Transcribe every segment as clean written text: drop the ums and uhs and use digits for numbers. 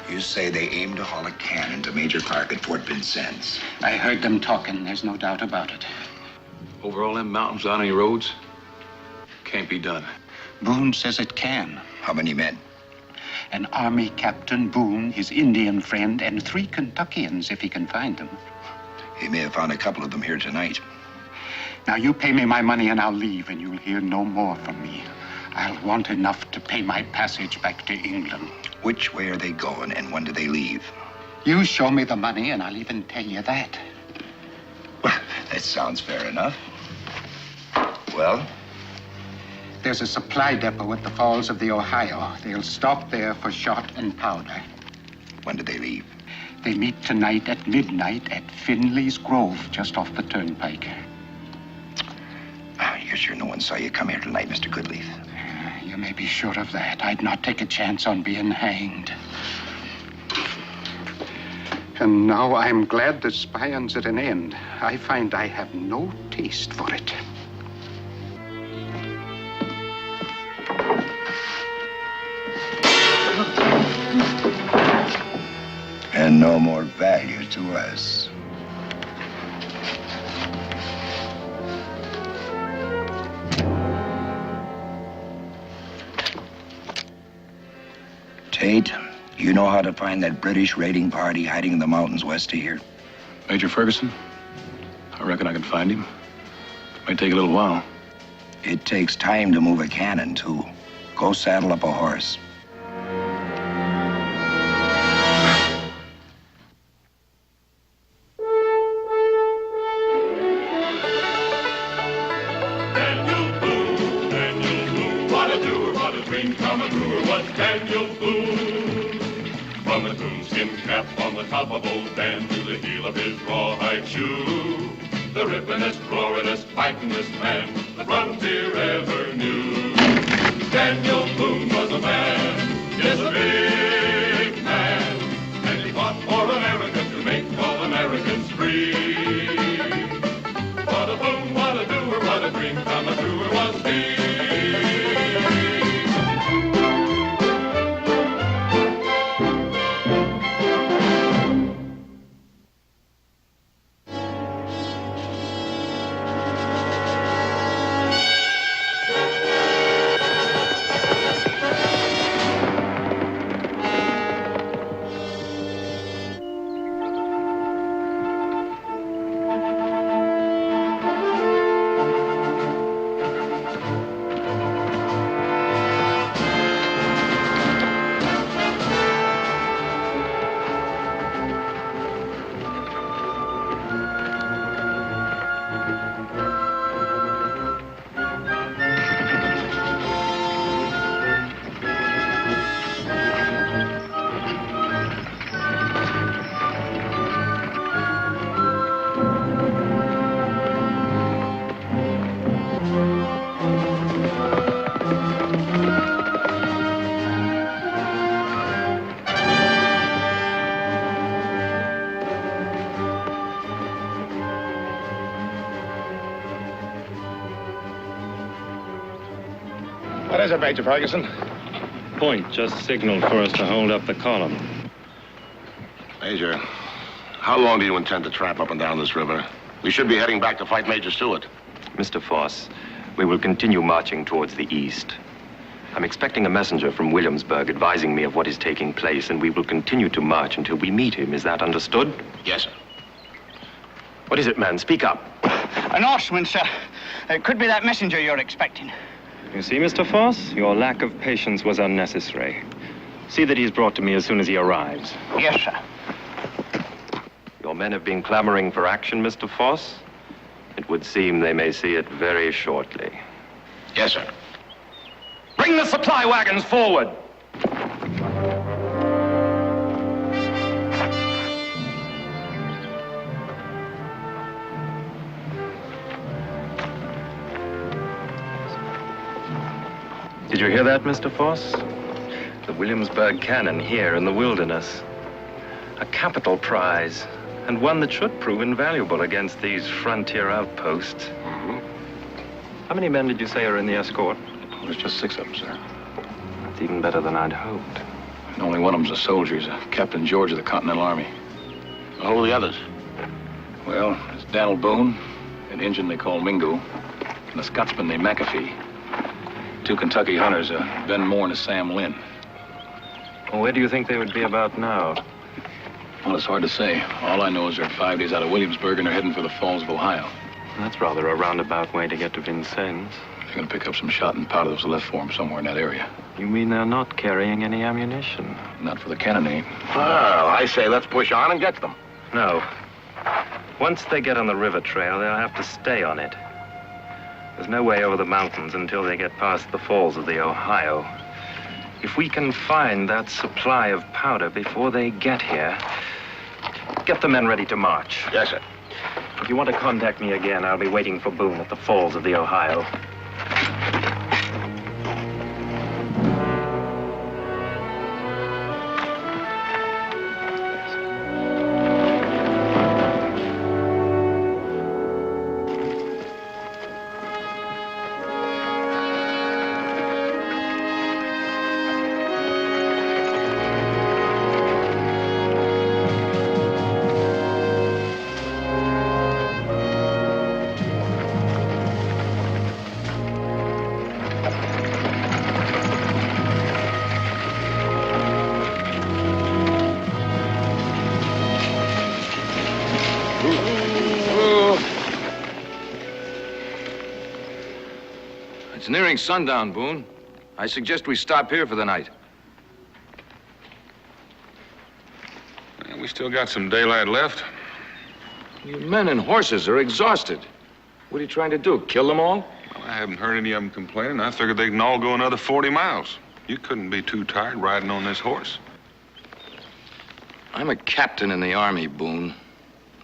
You say they aimed to haul a cannon to Major Clark at Fort Vincennes. I heard them talking. There's no doubt about it. Over all them mountains on any roads? Can't be done. Boone says it can. How many men? An Army Captain Boone, his Indian friend, and 3 Kentuckians, if he can find them. He may have found a couple of them here tonight. Now, you pay me my money and I'll leave, and you'll hear no more from me. I'll want enough to pay my passage back to England. Which way are they going, and when do they leave? You show me the money, and I'll even tell you that. Well, that sounds fair enough. Well? There's a supply depot at the falls of the Ohio. They'll stop there for shot and powder. When do they leave? They meet tonight at midnight at Finley's Grove, just off the turnpike. You're sure no one saw you come here tonight, Mr. Goodleaf? You may be sure of that. I'd not take a chance on being hanged. And now I'm glad the spying's at an end. I find I have no taste for it. And no more value to us. Tate, you know how to find that British raiding party hiding in the mountains west of here? Major Ferguson? I reckon I can find him. Might take a little while. It takes time to move a cannon, too. Go saddle up a horse. Daniel Boone, what a doer, what a dream come a brewer was Daniel Boone. From a coonskin cap on the top of old Dan to the heel of his rawhide shoe, the rippinest, roaringest, fightingest man the frontier ever knew. Daniel Boone was a man, yes, a big man, and he fought for America to make all Americans free. What a Boone, what a doer, what a dream come a truer was he. What is it, Major Ferguson? Point just signaled for us to hold up the column. Major, how long do you intend to tramp up and down this river? We should be heading back to fight Major Stewart. Mr. Foss, we will continue marching towards the east. I'm expecting a messenger from Williamsburg advising me of what is taking place, and we will continue to march until we meet him. Is that understood? Yes, sir. What is it, man? Speak up. An horseman, sir. It could be that messenger you're expecting. You see, Mr. Foss, your lack of patience was unnecessary. See that he's brought to me as soon as he arrives. Yes, sir. Your men have been clamoring for action, Mr. Foss. It would seem they may see it very shortly. Yes, sir. Bring the supply wagons forward! Did you hear that, Mr. Foss? The Williamsburg cannon here in the wilderness. A capital prize, and one that should prove invaluable against these frontier outposts. Mm-hmm. How many men did you say are in the escort? Well, there's just 6 of them, sir. That's even better than I'd hoped. And only one of them's a soldier. He's a Captain George of the Continental Army. Who are the others? Well, there's Daniel Boone, an Injun they call Mingo, and a Scotsman named McAfee. 2 Kentucky hunters, Ben Moore and a Sam Lynn. Well, where do you think they would be about now? Well, it's hard to say. All I know is they're 5 days out of Williamsburg and they're heading for the Falls of Ohio. That's rather a roundabout way to get to Vincennes. They're going to pick up some shot and powder that was left for them somewhere in that area. You mean they're not carrying any ammunition? Not for the cannonade. Well, I say let's push on and get them. No. Once they get on the river trail, they'll have to stay on it. There's no way over the mountains until they get past the falls of the Ohio. If we can find that supply of powder before they get here, get the men ready to march. Yes, sir. If you want to contact me again, I'll be waiting for Boone at the falls of the Ohio. It's nearing sundown, Boone. I suggest we stop here for the night. We still got some daylight left. You men and horses are exhausted. What are you trying to do, kill them all? Well, I haven't heard any of them complaining. I figured they can all go another 40 miles. You couldn't be too tired riding on this horse. I'm a captain in the Army, Boone.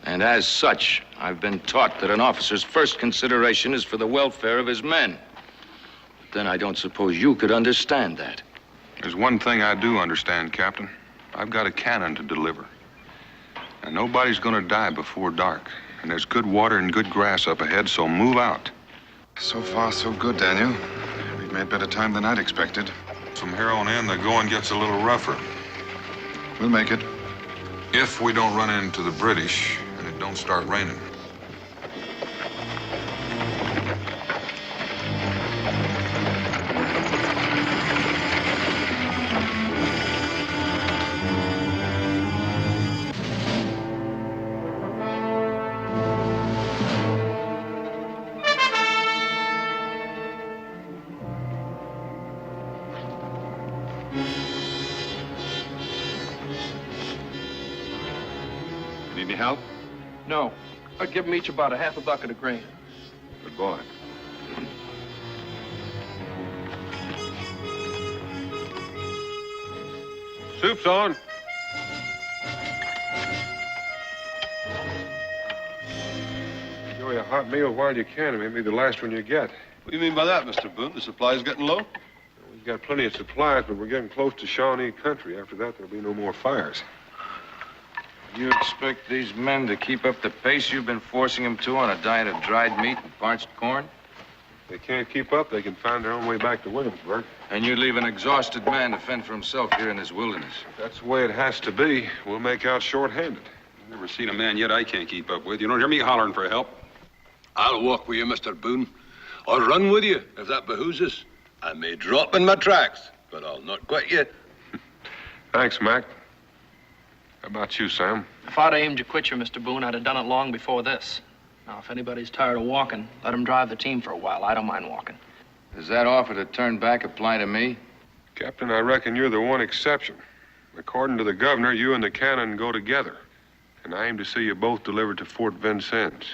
And as such, I've been taught that an officer's first consideration is for the welfare of his men. But then I don't suppose you could understand that. There's one thing I do understand, Captain. I've got a cannon to deliver. And nobody's gonna die before dark. And there's good water and good grass up ahead, so move out. So far, so good, Daniel. We've made better time than I'd expected. From here on in, the going gets a little rougher. We'll make it. If we don't run into the British and it don't start raining. Need any help? No. I'd give them each about a half a bucket of grain. Good boy. Soup's on. Enjoy a hot meal while you can. It may be the last one you get. What do you mean by that, Mr. Boone? The supply's getting low? We've got plenty of supplies, but we're getting close to Shawnee country. After that, there'll be no more fires. You expect these men to keep up the pace you've been forcing them to on a diet of dried meat and parched corn? If they can't keep up, they can find their own way back to Williamsburg. And you leave an exhausted man to fend for himself here in this wilderness. If that's the way it has to be, we'll make out short-handed. I've never seen a man yet I can't keep up with. You don't hear me hollering for help. I'll walk with you, Mr. Boone. I'll run with you, if that behooves us. I may drop in my tracks, but I'll not quit yet. Thanks, Mac. How about you, Sam? If I'd aimed to quit you, Mr. Boone, I'd have done it long before this. Now, if anybody's tired of walking, let him drive the team for a while. I don't mind walking. Does that offer to turn back apply to me? Captain, I reckon you're the one exception. According to the governor, you and the cannon go together. And I aim to see you both delivered to Fort Vincennes.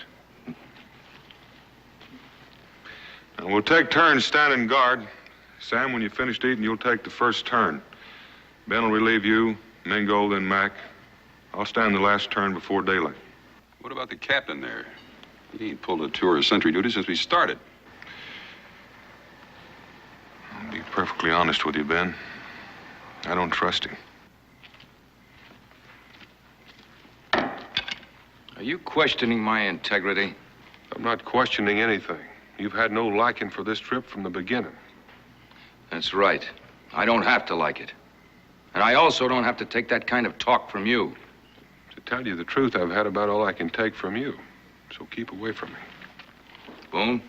Now, we'll take turns standing guard. Sam, when you're finished eating, you'll take the first turn. Ben will relieve you, Mingo, then Mac. I'll stand the last turn before daylight. What about the captain there? He ain't pulled a tour of sentry duty since we started. I'll be perfectly honest with you, Ben. I don't trust him. Are you questioning my integrity? I'm not questioning anything. You've had no liking for this trip from the beginning. That's right. I don't have to like it. And I also don't have to take that kind of talk from you. To tell you the truth, I've had about all I can take from you. So keep away from me. Boone?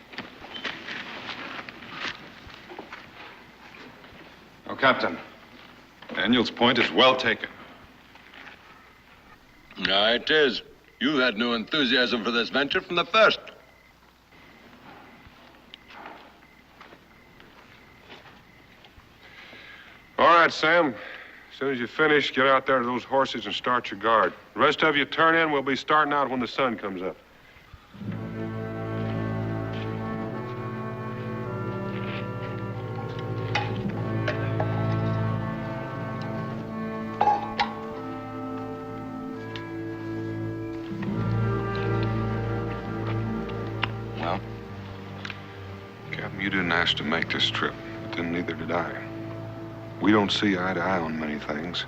Oh, Captain. Daniel's point is well taken. Aye, it is. You had no enthusiasm for this venture from the first. All right, Sam. As soon as you finish, get out there to those horses and start your guard. The rest of you turn in. We'll be starting out when the sun comes up. Well? Captain, you didn't ask to make this trip, but then neither did I. We don't see eye to eye on many things.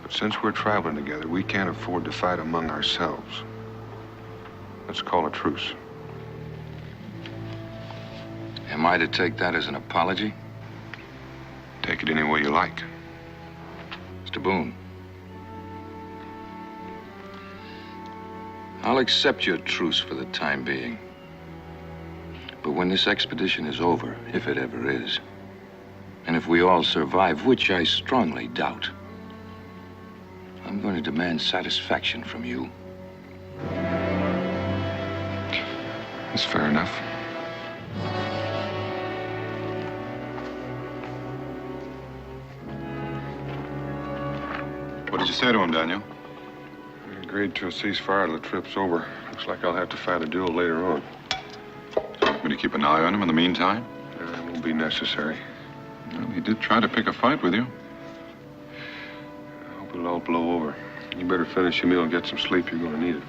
But since we're traveling together, we can't afford to fight among ourselves. Let's call a truce. Am I to take that as an apology? Take it any way you like. Mr. Boone. I'll accept your truce for the time being. But when this expedition is over, if it ever is, and if we all survive, which I strongly doubt, I'm going to demand satisfaction from you. That's fair enough. What did you say to him, Daniel? We agreed to a ceasefire till the trip's over. Looks like I'll have to fight a duel later on. Want me to keep an eye on him in the meantime? It won't be necessary. Well, he did try to pick a fight with you. I hope it'll all blow over. You better finish your meal and get some sleep. You're going to need it.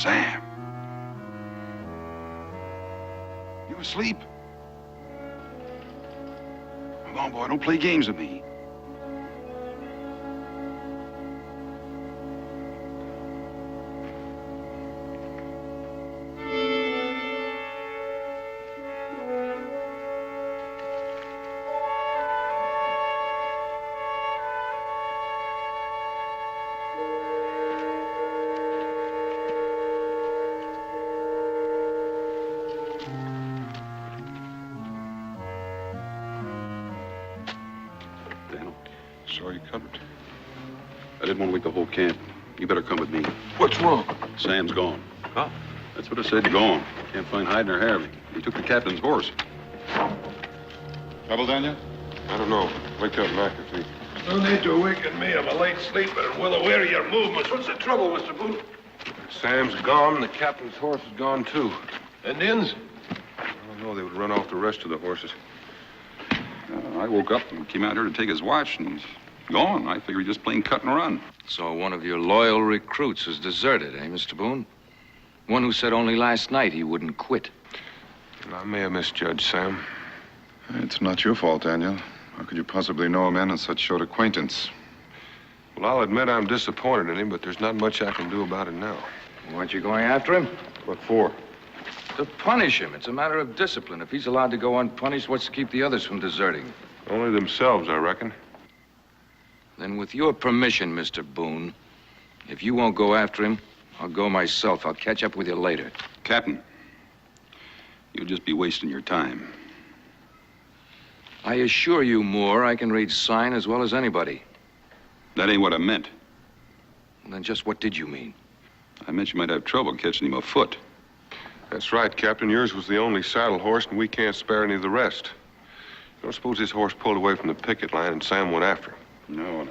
Sam. You asleep? Come on, boy, don't play games with me. Sorry you covered. I didn't want to wake the whole camp. You better come with me. What's wrong? Sam's gone. Oh. That's what I said, gone. Can't find hide nor hair of him. He took the captain's horse. Trouble, Daniel? I don't know. Wake up McAfee. No need to awaken me. I'm a late sleeper and well aware of your movements. What's the trouble, Mr. Boone? Sam's gone. The captain's horse is gone, too. Indians? I don't know. They would run off the rest of the horses. I woke up and came out here to take his watch, and he's gone. I figured he just plain cut and run. So one of your loyal recruits has deserted, eh, Mr. Boone? One who said only last night he wouldn't quit. And I may have misjudged Sam. It's not your fault, Daniel. How could you possibly know a man in such short acquaintance? Well, I'll admit I'm disappointed in him, but there's not much I can do about it now. Weren't you going after him? What for? To punish him. It's a matter of discipline. If he's allowed to go unpunished, what's to keep the others from deserting? Only themselves, I reckon. Then with your permission, Mr. Boone, if you won't go after him, I'll go myself. I'll catch up with you later. Captain, you'll just be wasting your time. I assure you, Moore, I can read sign as well as anybody. That ain't what I meant. Then just what did you mean? I meant you might have trouble catching him afoot. That's right, Captain. Yours was the only saddle horse, and we can't spare any of the rest. You don't suppose this horse pulled away from the picket line and Sam went after him? No.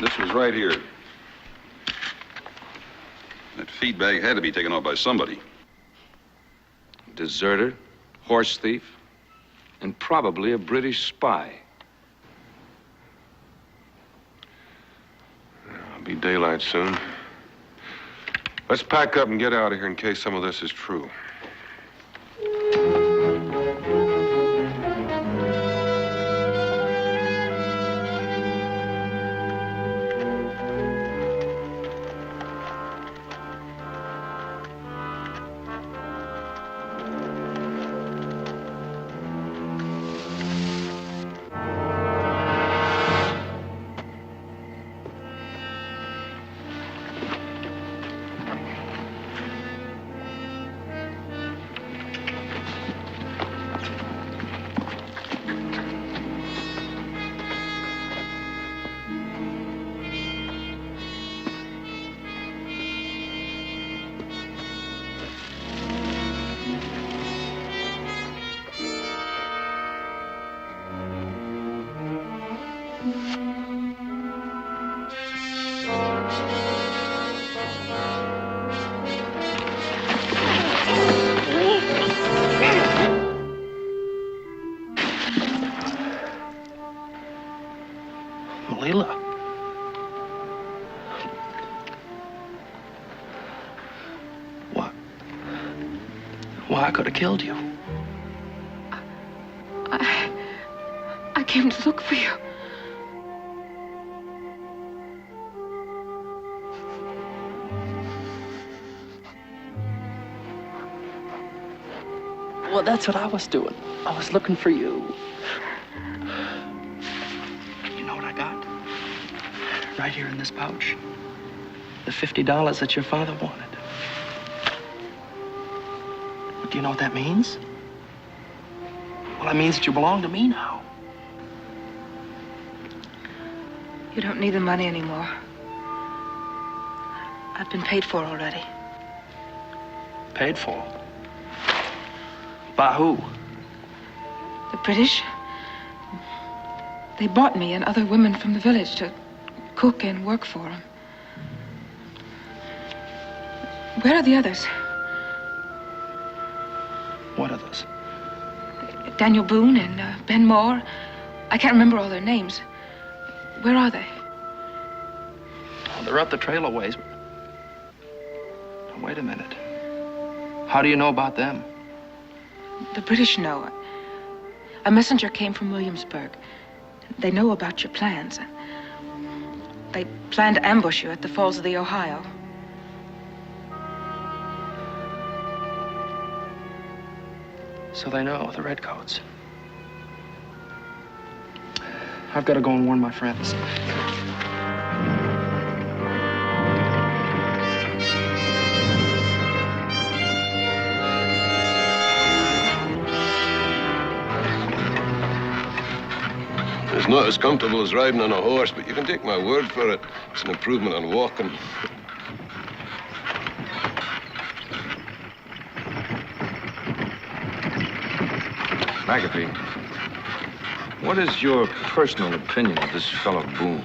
This was right here. That feed bag had to be taken off by somebody. Deserter, horse thief, and probably a British spy. It'll be daylight soon. Let's pack up and get out of here in case some of this is true. Leela. What? Why, I could have killed you. I came to look for you. Well, that's what I was doing. I was looking for you. You know what I got? Right here in this pouch. The $50 that your father wanted. But do you know what that means? Well, that means that you belong to me now. You don't need the money anymore. I've been paid for already. Paid for? By who? The British. They bought me and other women from the village to cook and work for them. Where are the others? What others? Daniel Boone and Ben Moore. I can't remember all their names. Where are they? Oh, they're up the trail a ways. Now, wait a minute. How do you know about them? The British know. A messenger came from Williamsburg. They know about your plans. They plan to ambush you at the falls of the Ohio. So they know, the redcoats. I've got to go and warn my friends. It's not as comfortable as riding on a horse, but you can take my word for it. It's an improvement on walking. McAfee, what is your personal opinion of this fellow Boone?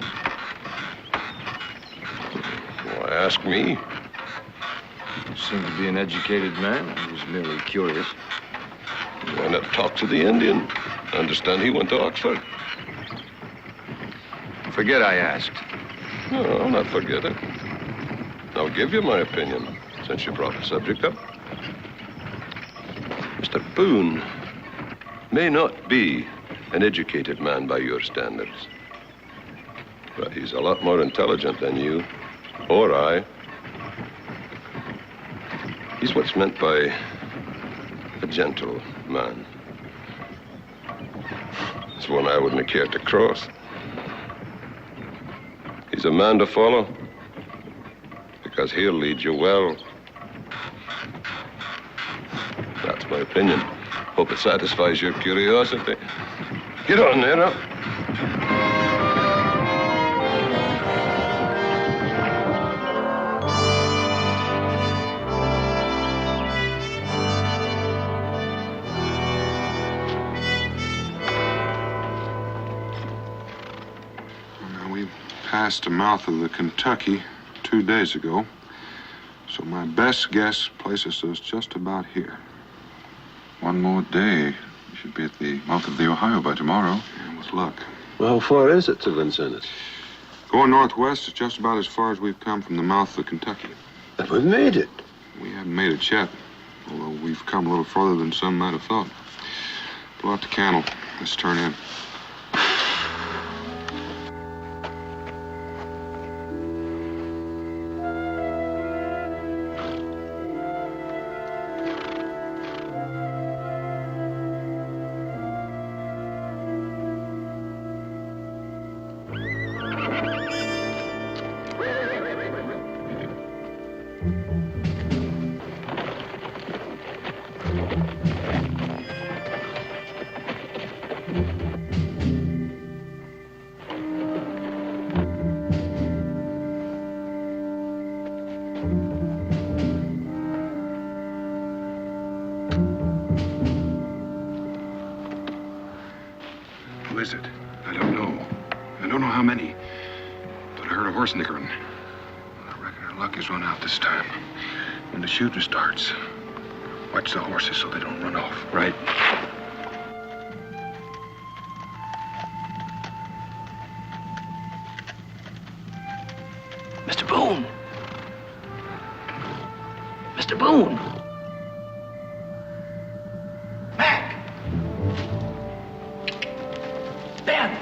Why ask me? You seem to be an educated man. I was merely curious. Why not talk to the Indian? I understand he went to Oxford. Forget I asked. No, I'll not forget it. I'll give you my opinion, since you brought the subject up. Mr. Boone may not be an educated man by your standards, but he's a lot more intelligent than you or I. He's what's meant by a gentle man. It's one I wouldn't care to cross. He's a man to follow because he'll lead you well. That's my opinion. Hope it satisfies your curiosity. Get on there, now. Passed the mouth of the Kentucky 2 days ago, so my best guess places us just about here. One more day. We should be at the mouth of the Ohio by tomorrow. And with luck. Well, how far is it to Vincennes? Going northwest is just about as far as we've come from the mouth of Kentucky. But we've made it. We haven't made it yet, although we've come a little further than some might have thought. Blow out the candle. Let's turn in. Who is it? I don't know. I don't know how many. But I heard a horse nickering. I reckon our luck has run out this time. When the shooting starts, watch the horses so they don't run off. Right. Mr. Boone! Mr. Boone! Mac! Ben!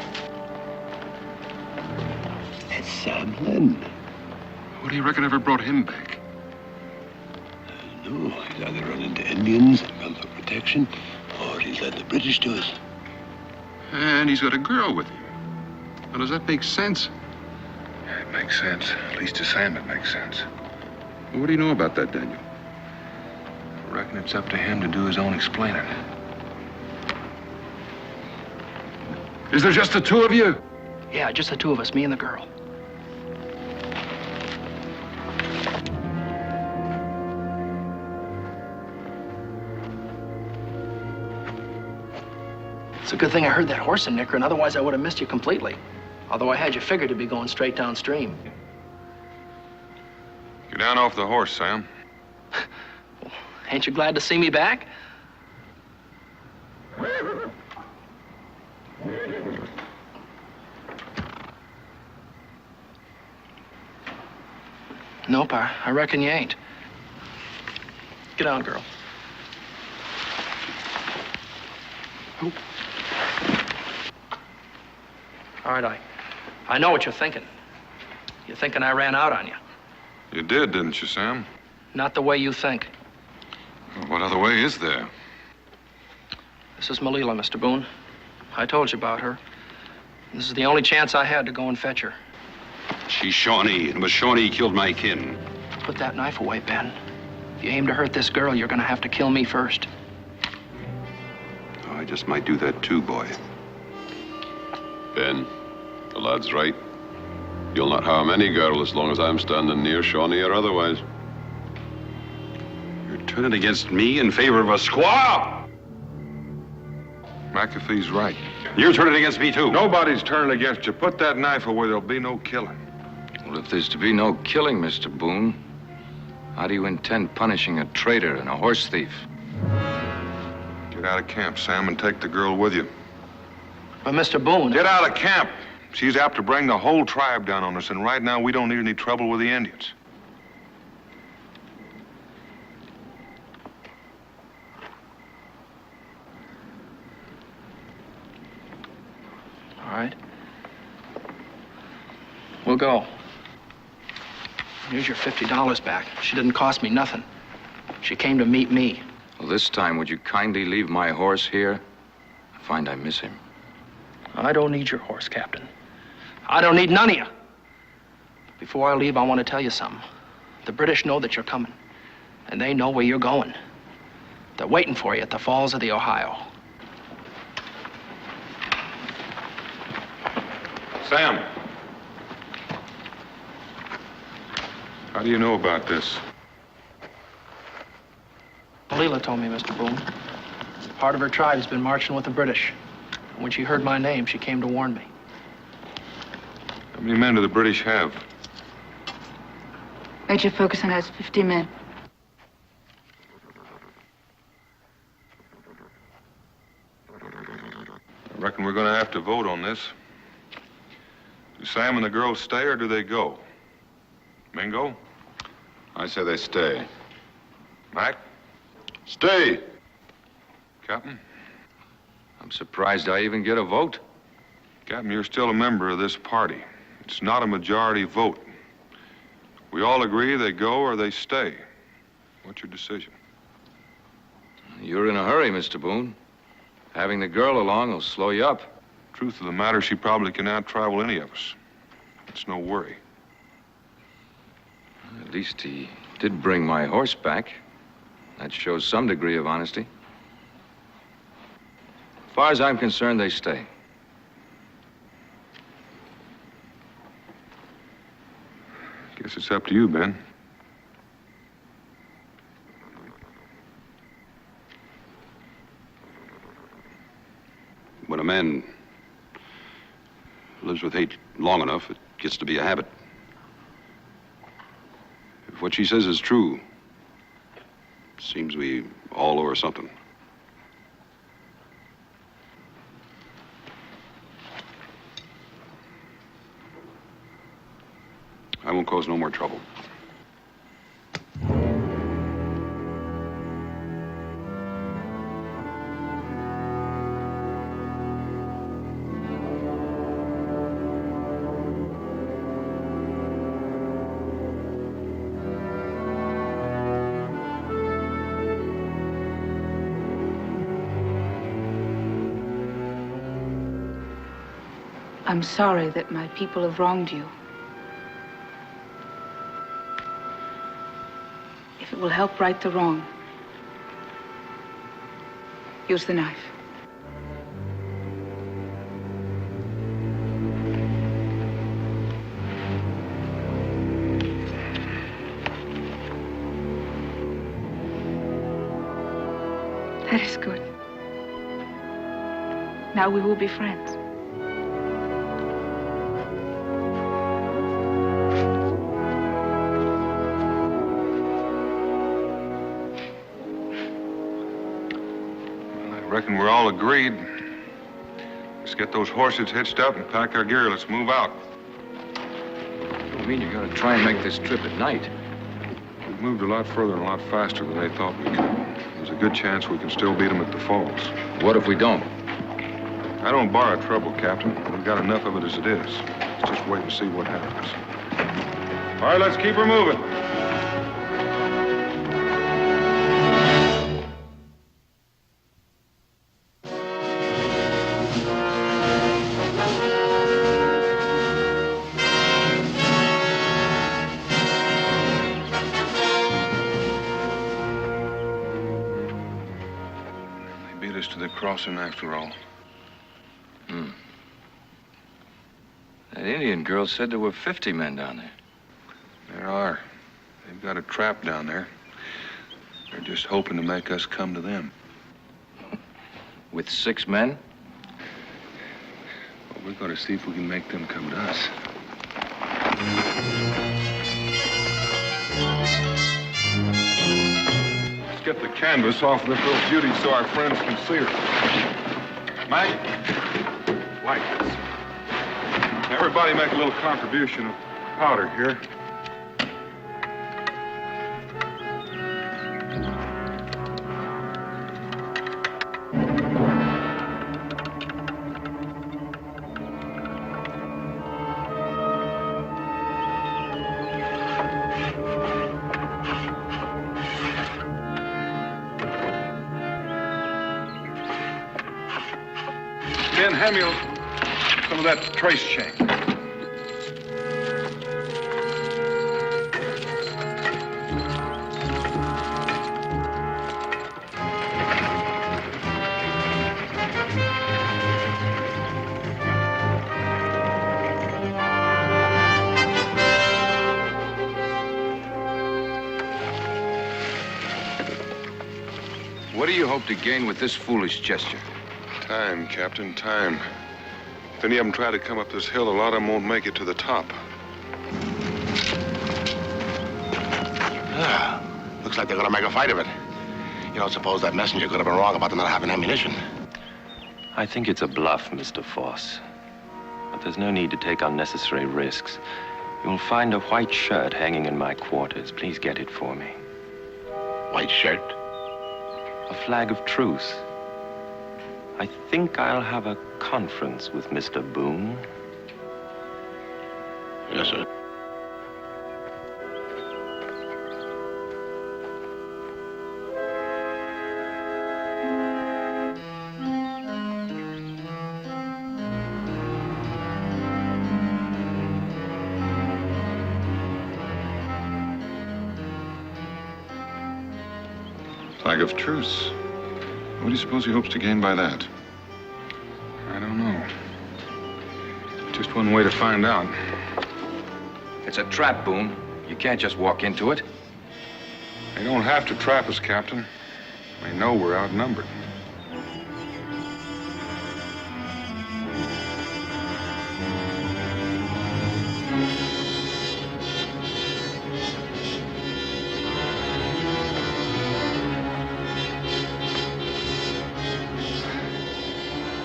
It's Sam Lynn. What do you reckon ever brought him back? No, he's either run into Indians and come for protection, or he's led the British to us. And he's got a girl with him. Now, does that make sense? Yeah, it makes sense. At least to Sam it makes sense. Well, what do you know about that, Daniel? I reckon it's up to him to do his own explaining. Is there just the two of you? Yeah, just the two of us, me and the girl. It's a good thing I heard that horse in nickering, otherwise I would have missed you completely. Although I had you figured to be going straight downstream. Get down off the horse, Sam. Ain't you glad to see me back? Nope, I reckon you ain't. Get down, girl. Oh. All right, I know what you're thinking. You're thinking I ran out on you. You did, didn't you, Sam? Not the way you think. Well, what other way is there? This is Malila, Mr. Boone. I told you about her. This is the only chance I had to go and fetch her. She's Shawnee, and it was Shawnee killed my kin. Put that knife away, Ben. If you aim to hurt this girl, you're gonna have to kill me first. Oh, I just might do that too, boy. Ben, the lad's right. You'll not harm any girl as long as I'm standing near Shawnee or otherwise. You're turning against me in favor of a squaw? McAfee's right. You're turning against me, too. Nobody's turning against you. Put that knife away. There'll be no killing. Well, if there's to be no killing, Mr. Boone, how do you intend punishing a traitor and a horse thief? Get out of camp, Sam, and take the girl with you. But Mr. Boone... Get out of camp! She's apt to bring the whole tribe down on us, and right now we don't need any trouble with the Indians. All right. We'll go. Here's your $50 back. She didn't cost me nothing. She came to meet me. Well, this time, would you kindly leave my horse here? I find I miss him. I don't need your horse, Captain. I don't need none of you. Before I leave, I want to tell you something. The British know that you're coming, and they know where you're going. They're waiting for you at the Falls of the Ohio. Sam! How do you know about this? Leela told me, Mr. Boone. Part of her tribe's been marching with the British. And when she heard my name, she came to warn me. How many men do the British have? Major Ferguson has 50 men. I reckon we're going to have to vote on this. Do Sam and the girls stay, or do they go? Mingo? I say they stay. Mac? Stay! Captain? I'm surprised I even get a vote. Captain, you're still a member of this party. It's not a majority vote. We all agree they go or they stay. What's your decision? You're in a hurry, Mr. Boone. Having the girl along will slow you up. Truth of the matter, she probably can out-travel any of us. It's no worry. At least he did bring my horse back. That shows some degree of honesty. As far as I'm concerned, they stay. Guess it's up to you, Ben. When a man lives with hate long enough, it gets to be a habit. If what she says is true, it seems we all owe her something. I won't cause no more trouble. I'm sorry that my people have wronged you. If it will help right the wrong, use the knife. That is good. Now we will be friends. I reckon we're all agreed. Let's get those horses hitched up and pack our gear. Let's move out. You mean you're going to try and make this trip at night? We've moved a lot further and a lot faster than they thought we could. There's a good chance we can still beat them at the falls. What if we don't? I don't borrow trouble, Captain. We've got enough of it as it is. Let's just wait and see what happens. All right, let's keep her moving. They beat us to the crossing after all. That Indian girl said there were 50 men down there. There are. They've got a trap down there. They're just hoping to make us come to them. With 6 men? Well, we're going to see if we can make them come to us. Let's get the canvas off of this little beauty so our friends can see her. Mike, like this. Everybody make a little contribution of powder here. Ben, hand me some of that trace chain. What do you hope to gain with this foolish gesture? Time, Captain, time. If any of them try to come up this hill, a lot of them won't make it to the top. Looks like they're gonna make a fight of it. You don't suppose that messenger could have been wrong about them not having ammunition? I think it's a bluff, Mr. Foss. But there's no need to take unnecessary risks. You'll find a white shirt hanging in my quarters. Please get it for me. White shirt? A flag of truce. I think I'll have a conference with Mr. Boone. Yes, sir. Flag of truce. What do you suppose he hopes to gain by that? I don't know. Just one way to find out. It's a trap, Boone. You can't just walk into it. They don't have to trap us, Captain. They know we're outnumbered.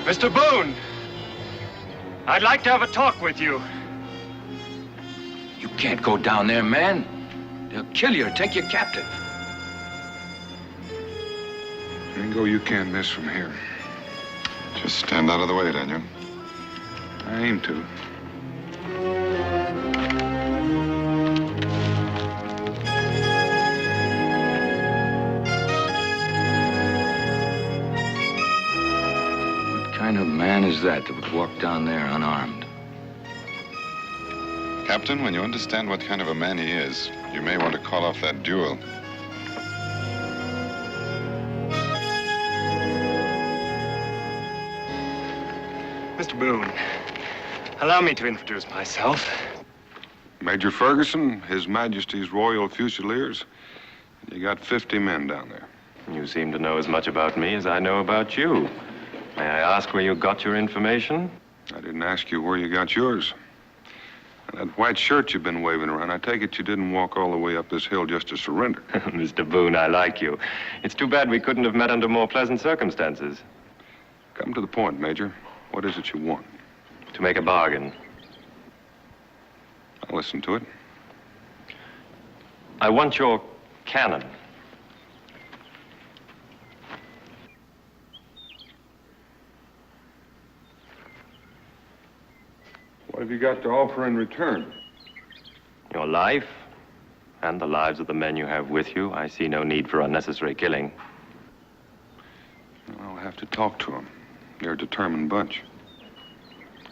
Mr. Boone, I'd like to have a talk with you. You can't go down there, man. They'll kill you or take you captive. Mingo, you can't miss from here. Just stand out of the way, Daniel. I aim to. What kind of man is that would walk down there unarmed? Captain, when you understand what kind of a man he is, you may want to call off that duel. Mr. Boone, allow me to introduce myself. Major Ferguson, His Majesty's Royal Fusiliers. You got 50 men down there. You seem to know as much about me as I know about you. May I ask where you got your information? I didn't ask you where you got yours. And that white shirt you've been waving around, I take it you didn't walk all the way up this hill just to surrender. Mr. Boone, I like you. It's too bad we couldn't have met under more pleasant circumstances. Come to the point, Major. What is it you want? To make a bargain. I'll listen to it. I want your cannon. What have you got to offer in return? Your life and the lives of the men you have with you. I see no need for unnecessary killing. I'll have to talk to them. They're a determined bunch.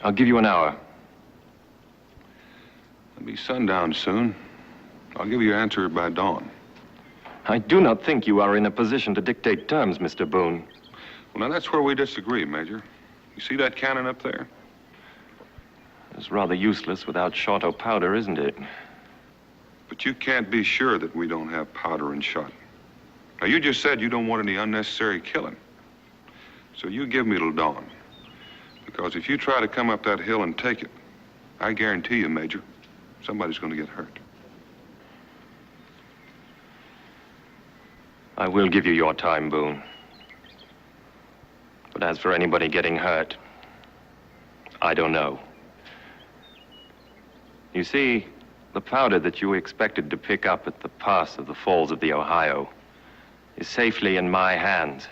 I'll give you an hour. It'll be sundown soon. I'll give you an answer by dawn. I do not think you are in a position to dictate terms, Mr. Boone. Well, now, that's where we disagree, Major. You see that cannon up there? It's rather useless without shot or powder, isn't it? But you can't be sure that we don't have powder and shot. Now, you just said you don't want any unnecessary killing. So you give me till dawn. Because if you try to come up that hill and take it, I guarantee you, Major, somebody's going to get hurt. I will give you your time, Boone. But as for anybody getting hurt, I don't know. You see, the powder that you expected to pick up at the pass of the Falls of the Ohio is safely in my hands.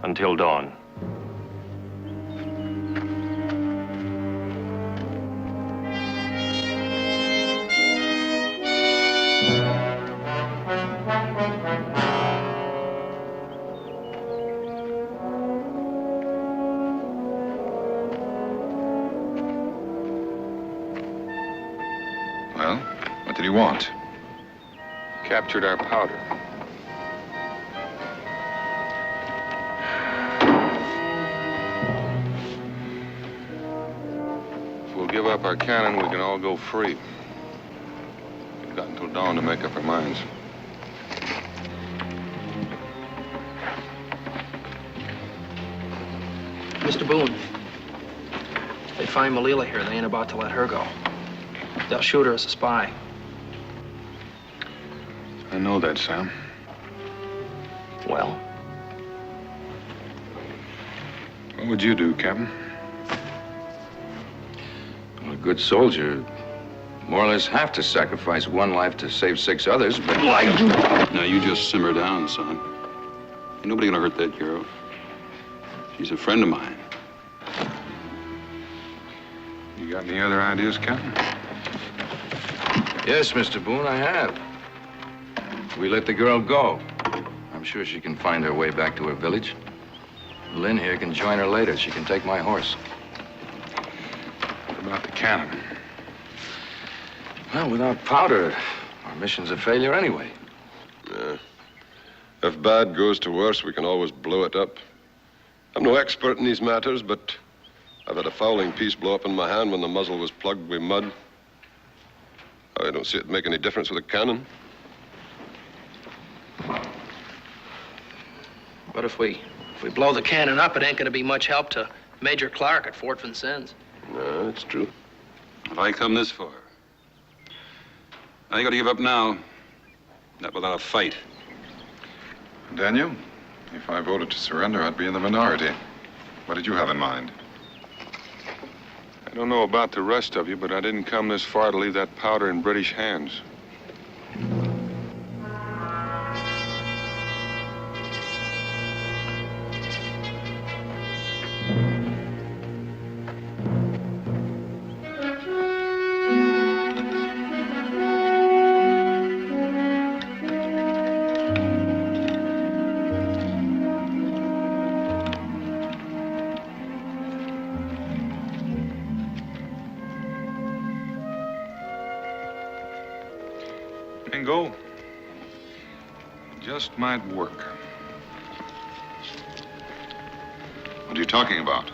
Until dawn. Well, what did he want? Captured our powder. If we'll give up our cannon, we can all go free. We've got until dawn to make up our minds. Mr. Boone, they find Malila here. They ain't about to let her go. They'll shoot her as a spy. I know that, Sam. Well? What would you do, Captain? Well, a good soldier more or less have to sacrifice one life to save 6 others, but... Now, you just simmer down, son. Ain't nobody gonna hurt that girl. She's a friend of mine. You got any other ideas, Captain? Yes, Mr. Boone, I have. We let the girl go. I'm sure she can find her way back to her village. Lynn here can join her later. She can take my horse. What about the cannon? Well, without powder, our mission's a failure anyway. Yeah. If bad goes to worse, we can always blow it up. I'm no expert in these matters, but I've had a fowling piece blow up in my hand when the muzzle was plugged with mud. I don't see it make any difference with a cannon. But if we blow the cannon up, it ain't gonna be much help to Major Clark at Fort Vincennes. No, that's true. If I come this far, I ain't gonna give up now. Not without a fight. Daniel, if I voted to surrender, I'd be in the minority. What did you have in mind? I don't know about the rest of you, but I didn't come this far to leave that powder in British hands. Mingo, just might work. What are you talking about?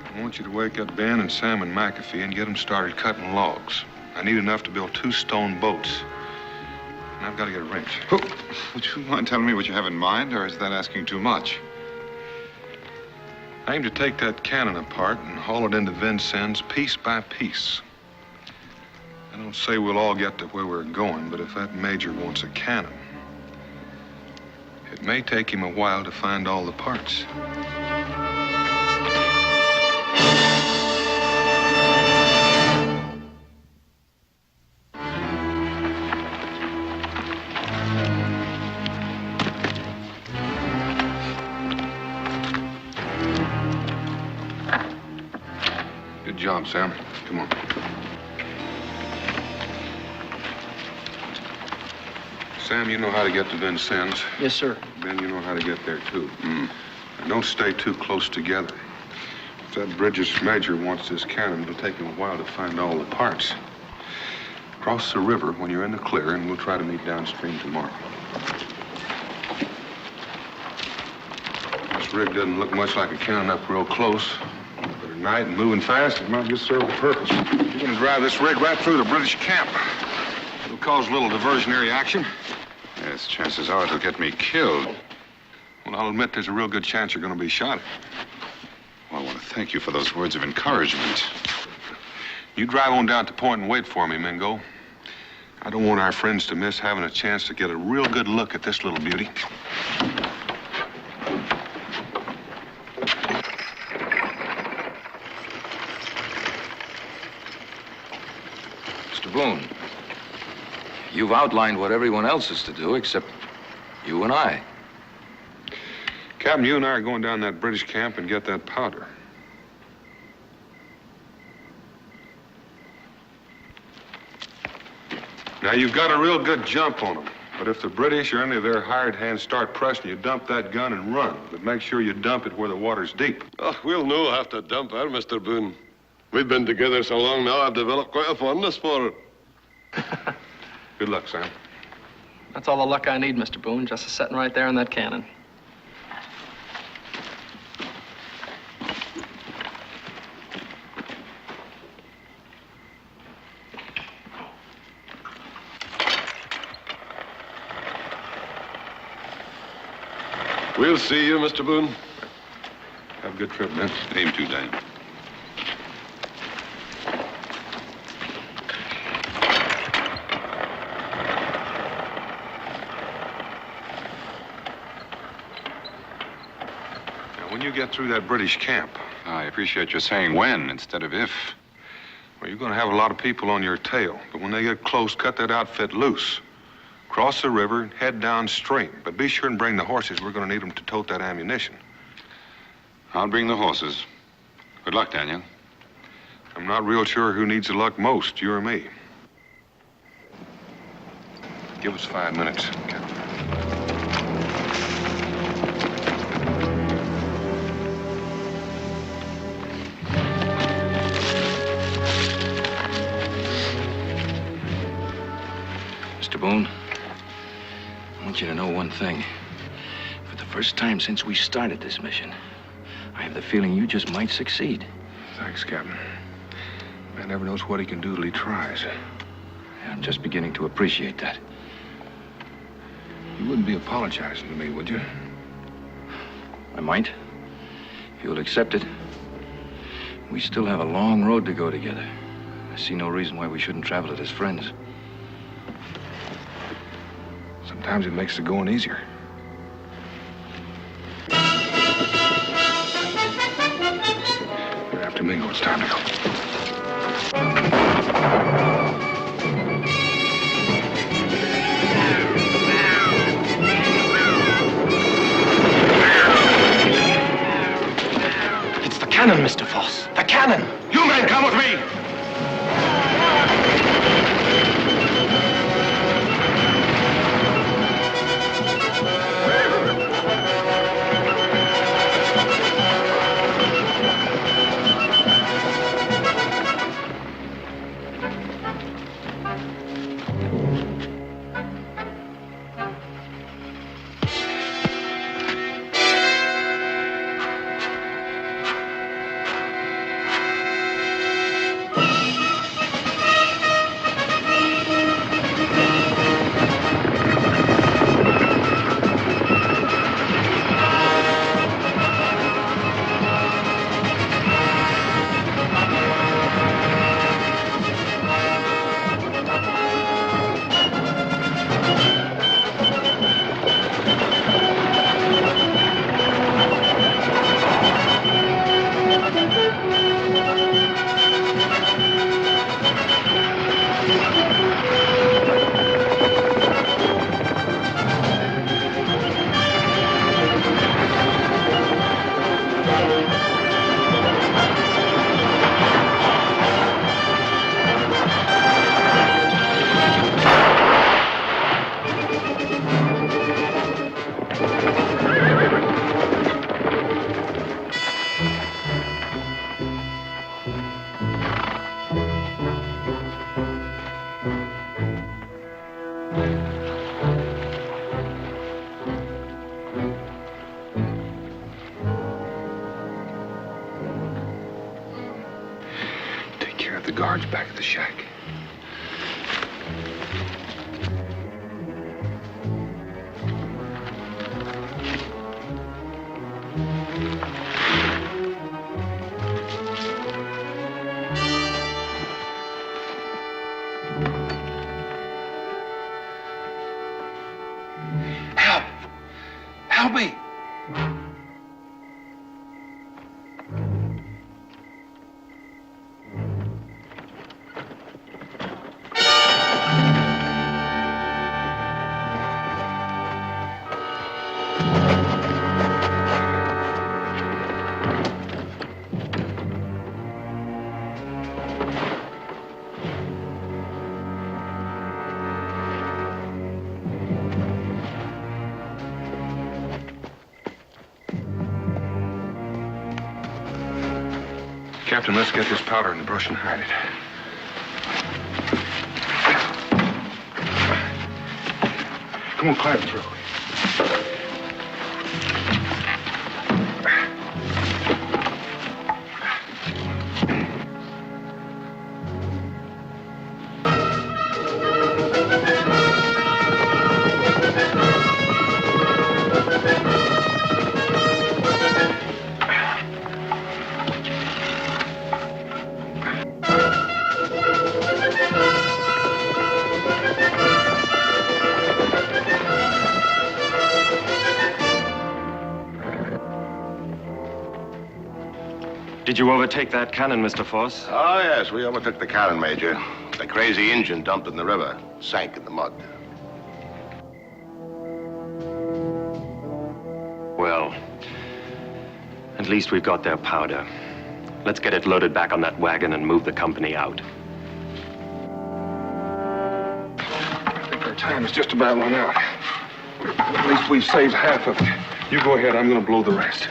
I want you to wake up Ben and Sam and McAfee and get them started cutting logs. I need enough to build 2 stone boats. And I've got to get a wrench. Would you mind telling me what you have in mind, or is that asking too much? I aim to take that cannon apart and haul it into Vincennes piece by piece. I don't say we'll all get to where we're going, but if that major wants a cannon, it may take him a while to find all the parts. Good job, Sam. Come on. Sam, you know how to get to Vincennes. Yes, sir. Ben, you know how to get there, too. And don't stay too close together. If that British major wants this cannon, it'll take him a while to find all the parts. Cross the river when you're in the clear, and we'll try to meet downstream tomorrow. This rig doesn't look much like a cannon up real close. But at night and moving fast, it might just serve the purpose. You're going to drive this rig right through the British camp. It'll cause a little diversionary action. Yes, chances are it'll get me killed. Well, I'll admit there's a real good chance you're going to be shot at. Well, I want to thank you for those words of encouragement. You drive on down to the point and wait for me, Mingo. I don't want our friends to miss having a chance to get a real good look at this little beauty. Mr. Boone, you've outlined what everyone else is to do except you and I. Captain, you and I are going down that British camp and get that powder. Now, you've got a real good jump on them. But if the British or any of their hired hands start pressing you, dump that gun and run. But make sure you dump it where the water's deep. Oh, we'll know how to dump her, Mr. Boone. We've been together so long now, I've developed quite a fondness for her. Good luck, Sam. That's all the luck I need, Mr. Boone, just sitting right there in that cannon. We'll see you, Mr. Boone. Have a good trip, man. Aim to, Daniel. Now, when you get through that British camp... I appreciate you saying when instead of if. Well, you're going to have a lot of people on your tail. But when they get close, cut that outfit loose. Cross the river, head downstream. But be sure and bring the horses. We're going to need them to tote that ammunition. I'll bring the horses. Good luck, Daniel. I'm not real sure who needs the luck most, you or me. Give us 5 minutes, Captain. Mr. Boone, I want you to know one thing. For the first time since we started this mission, I have the feeling you just might succeed. Thanks, Captain. Man never knows what he can do till he tries. I'm just beginning to appreciate that. You wouldn't be apologizing to me, would you? I might, if you'll accept it. We still have a long road to go together. I see no reason why we shouldn't travel it as friends. Sometimes it makes the going easier. We're after Mingo. It's time to go. It's the cannon, Mr. Foss. The cannon! You men come with me! guards back at the shack. Help! Help me! Captain, let's get this powder in the brush and hide it. Come on, climb through. Did you overtake that cannon, Mr. Force? Oh, yes, we overtook the cannon, Major. The crazy engine dumped in the river, sank in the mud. Well, at least we've got their powder. Let's get it loaded back on that wagon and move the company out. I think our time is just about run out. At least we've saved half of it. You go ahead, I'm gonna blow the rest.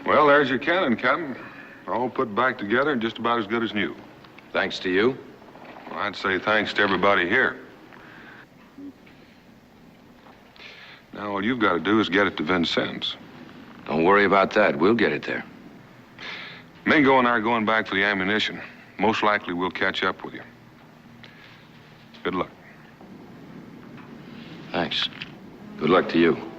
Well, there's your cannon, Captain. All put back together and just about as good as new. Thanks to you? Well, I'd say thanks to everybody here. Now, all you've got to do is get it to Vincennes. Don't worry about that. We'll get it there. Mingo and I are going back for the ammunition. Most likely we'll catch up with you. Good luck. Thanks. Good luck to you.